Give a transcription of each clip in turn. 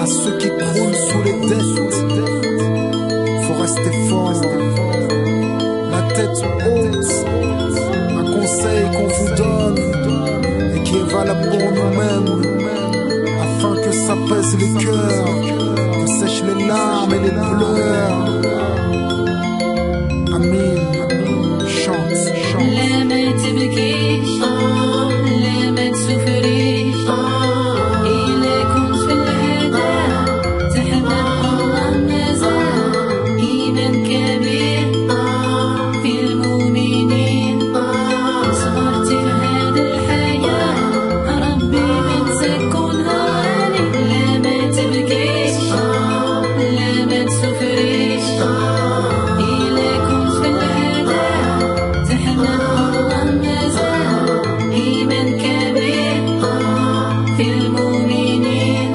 À ceux qui croulent sous les dettes, faut rester fort, la tête haute. Un conseil qu'on vous donne et qui est valable pour nous-mêmes, afin que ça pèse les cœurs, que sèchent les larmes et les pleurs. Amin, chante, chante. لا ما تبكيش لا ما تسافريش إلا كنت في الهدى تحمل الله مازال إيمان كبير في المؤمنين صبرت في هذه الحياة ربي من سكنها عليك لا ما تبكيش لا ما تسافريش إلا كنت في الهدى تحمل الله مازال إيمان كبير في المؤمنين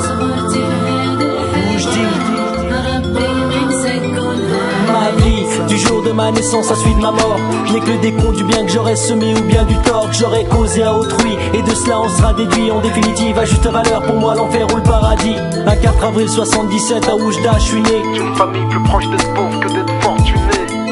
صبرت في هذه الحياة ربي من سكنها. Ma vie, du jour de ma naissance à celui de ma mort, je n'ai que le décompte du bien que j'aurais semé ou bien du tort que j'aurais causé à autrui. Et de cela on sera déduit en définitive à juste valeur pour moi l'enfer ou le paradis. Un 4 avril 77 à Oujda je suis né D'une famille plus proche d'être pauvre que d'être fortuné.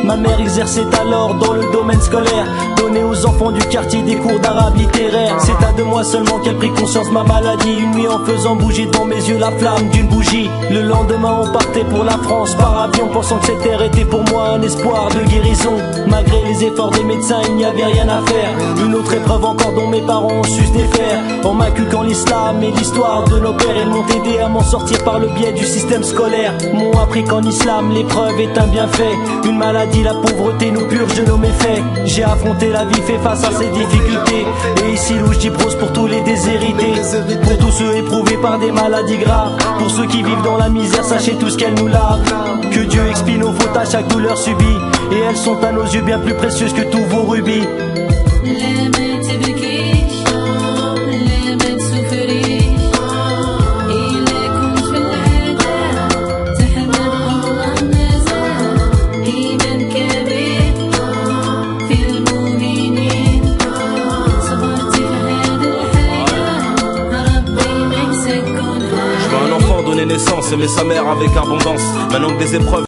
Ma mère exerçait alors dans le domaine scolaire, donnait aux enfants du quartier des cours d'arabe littéraire. C'est à 2 mois seulement qu'elle prit conscience de ma maladie, une nuit en faisant bouger devant mes yeux la flamme d'une bougie. Le lendemain on partait pour la France par avion, pensant que cette terre était pour moi un espoir de guérison. Malgré les efforts des médecins il n'y avait rien à faire, une autre épreuve encore dont mes parents ont su se défaire. En m'inculquant l'islam et l'histoire de nos pères, ils m'ont aidé à m'en sortir par le biais du système scolaire. M'ont appris qu'en islam l'épreuve est un bienfait, une maladie, la pauvreté nous purge de nos méfaits. J'ai affronté la vie, fait face à ces difficultés, et ici louche dit prose pour tous les déshérités, pour tous ceux éprouvés par des maladies graves, pour ceux qui vivent dans la misère, sachez tout ce qu'elle nous lave. Que Dieu expie nos fautes à chaque douleur subie, et elles sont à nos yeux bien plus précieuses que tous vos rubis. لا ما تبكيش لا ما تسافريش إلا كنت في الهدى تحمل الله مازال إيمان كبير في المؤمنين صبرت في هذه الحياة ربي من سكنها. Je veux un enfant donner naissance, aimer sa mère avec abondance. Maintenant que des épreuves